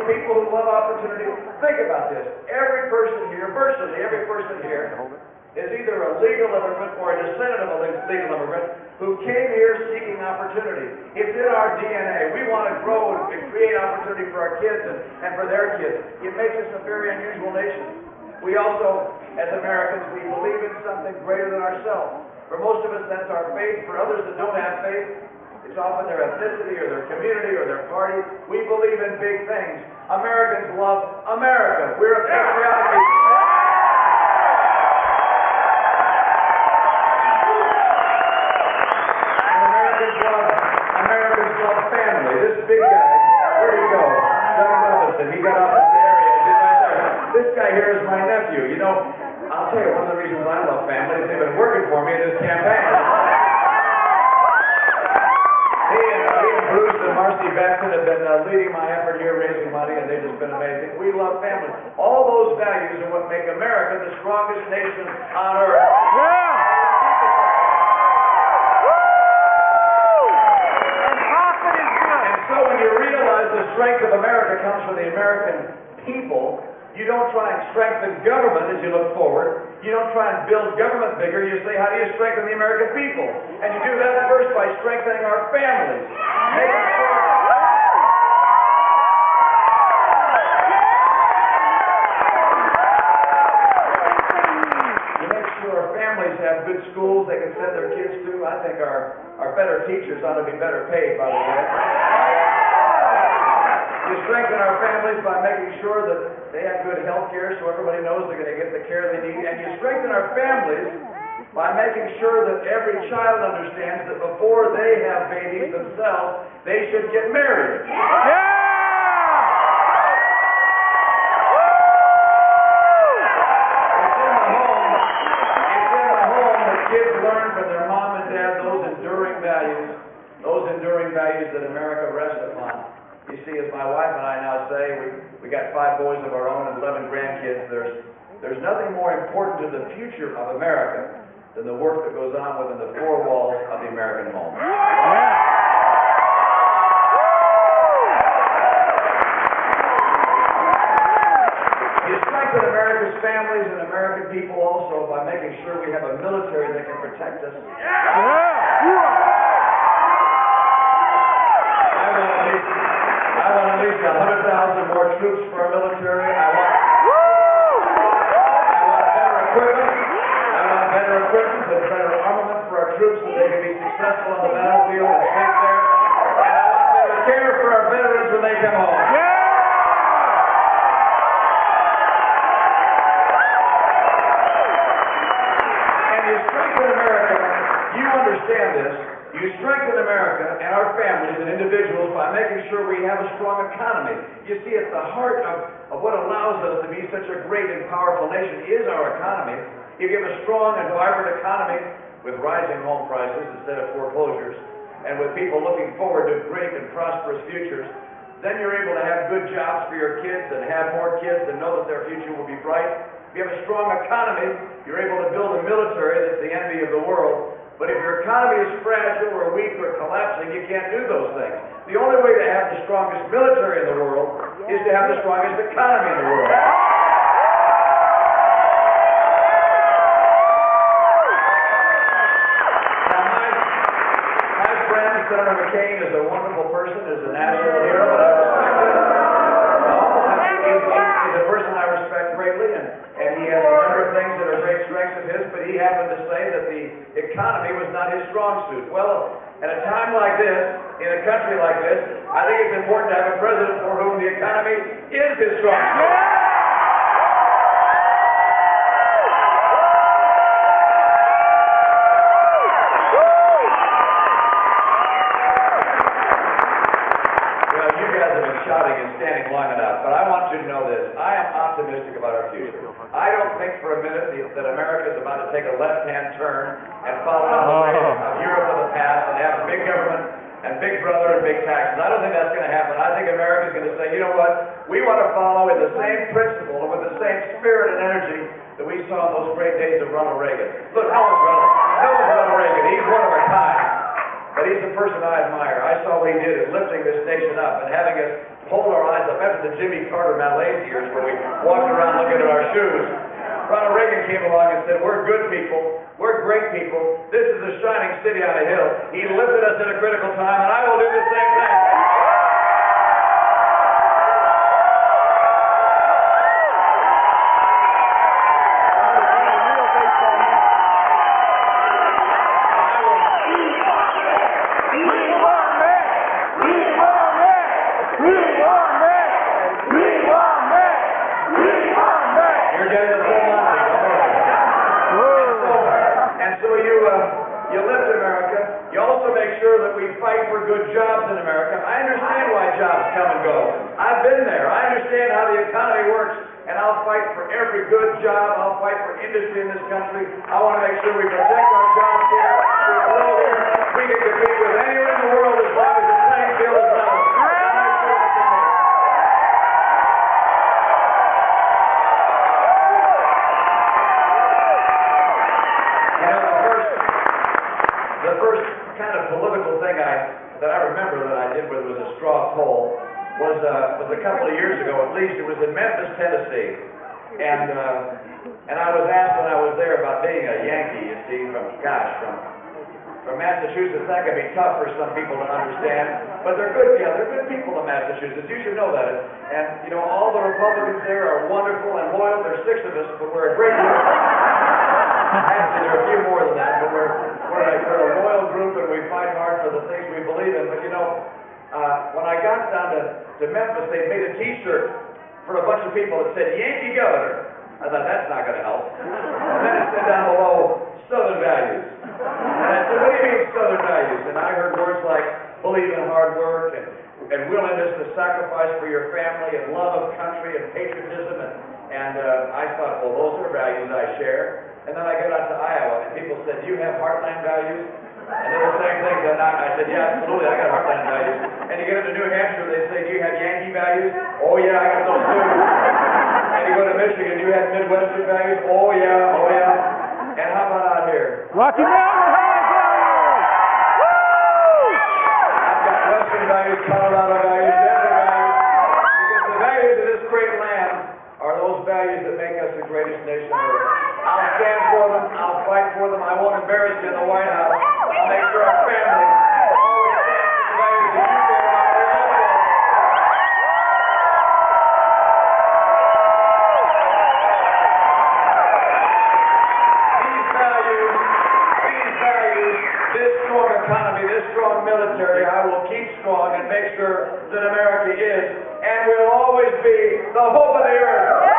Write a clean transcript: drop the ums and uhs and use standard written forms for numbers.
people who love opportunity. Think about this. Every person here, virtually every person here, is either a legal immigrant or a descendant of a legal immigrant who came here seeking opportunity. It's in our DNA. We want to grow and create opportunity for our kids and for their kids. It makes us a very unusual nation. We also, as Americans, we believe in something greater than ourselves. For most of us, that's our faith. For others that don't have faith, it's often their ethnicity or their community or their party. We believe in big things. Americans love America. We're a patriotic people. Americans love family. This big guy, where'd he go? Doug Robinson. He got off in the area. He's right there. This guy here is my nephew. You know, I'll tell you, one of the reasons I love family is they've been working for me in this campaign. He and Bruce and Marcy Beckton have been leading my effort here, raising money, and they've just been amazing. We love family. All those values are what make America the strongest nation on earth. So when you realize the strength of America comes from the American people, you don't try and strengthen government as you look forward. You don't try and build government bigger. You say, how do you strengthen the American people? And you do that first by strengthening our families. You make sure our families have good schools they can send their kids to. I think our better teachers ought to be better paid, by the way. You strengthen our families by making sure that they have good health care so everybody knows they're going to get the care they need. And you strengthen our families by making sure that every child understands that before they have babies themselves, they should get married. It's in the home that kids learn from their mom and dad those enduring values that America rests upon. You see, as my wife and I now say, we got 5 boys of our own and 11 grandkids. There's nothing more important to the future of America than the work that goes on within the 4 walls of the American home. You strengthen America's families and American people also by making sure we have a military that can protect us. I want at least 100,000 more troops for our military. I want better equipment and better armament for our troops so they can be successful on the battlefield and safe there. And I want better care for our veterans when they come home. And you strengthen America. You understand this. You strengthen America and our families and individuals by making sure we have a strong economy. You see, at the heart of what allows us to be such a great and powerful nation is our economy. If you have a strong and vibrant economy with rising home prices instead of foreclosures, and with people looking forward to great and prosperous futures, then you're able to have good jobs for your kids and have more kids and know that their future will be bright. If you have a strong economy, you're able to build a military that's the envy of the world. But if your economy is fragile or weak or collapsing, you can't do those things. The only way to have the strongest military in the world is to have the strongest economy in the world. Now, my friend, Senator McCain, is a wonderful person, is a national hero, and I respect him. He's a person I respect greatly, and he has a number of things that are great strengths of his, but he happened to say that the economy was not his strong suit. Well, at a time like this, in a country like this, I think it's important to have a president for whom the economy is his strong suit. Shouting and standing long enough, but I want you to know this. I am optimistic about our future. I don't think for a minute that America is about to take a left-hand turn and follow in the way of Europe of the past and have big government and big brother and big taxes. I don't think that's going to happen. I think America is going to say, you know what? We want to follow in the same principle and with the same spirit and energy that we saw in those great days of Ronald Reagan. Look, no one's Ronald Reagan. He's one of our time. But he's a person I admire. I saw what he did in lifting this nation up and having us hold our eyes up after the Jimmy Carter Malaise years where we walked around looking at our shoes. Ronald Reagan came along and said, we're good people. We're great people. This is a shining city on a hill. He lifted us at a critical time, and I will do the same thing. You lift America. You also make sure that we fight for good jobs in America. I understand why jobs come and go. I've been there. I understand how the economy works, and I'll fight for every good job. I'll fight for industry in this country. I want to make sure we protect our jobs here. We grow here. We can compete with anywhere in the world as long as the playing field is level. The first kind of political thing that I remember that I did was a straw poll was a couple of years ago at least. It was in Memphis, Tennessee, and I was asked when I was there about being a Yankee. You see, from Massachusetts. That can be tough for some people to understand, but they're good. Yeah, they're good people in Massachusetts. You should know that. And you know, all the Republicans there are wonderful and loyal. There's 6 of us, but we're a great group. Actually, there are a few more than that, but we're a loyal group, and we fight hard for the things we believe in. But you know, when I got down to Memphis, they made a T-shirt for a bunch of people that said Yankee Governor. I thought, that's not going to help. And then it said down below, Southern values. And I said, what do you mean Southern values? And I heard words like believe in hard work and willingness to sacrifice for your family and love of country and patriotism. And I thought, well, those are values I share. And then I got out to Iowa, and people said, do you have heartland values? And they were saying things that I said, yeah, absolutely, I got heartland values. And you get into New Hampshire, they say, do you have Yankee values? Oh, yeah, I got those too. And you go to Michigan, do you have Midwestern values? Oh, yeah, oh, yeah. And how about out here? Rocky Mountain High values! Woo! I've got Western values, Colorado values, Denver values. Because the values of this great land are those values that make us the greatest nation on earth. I'll stand for them. I'll fight for them. I won't embarrass you in the White House. I'll make sure our family always stands for the values that you care about here also. These values, this strong economy, this strong military, I will keep strong and make sure that America is and will always be the hope of the earth.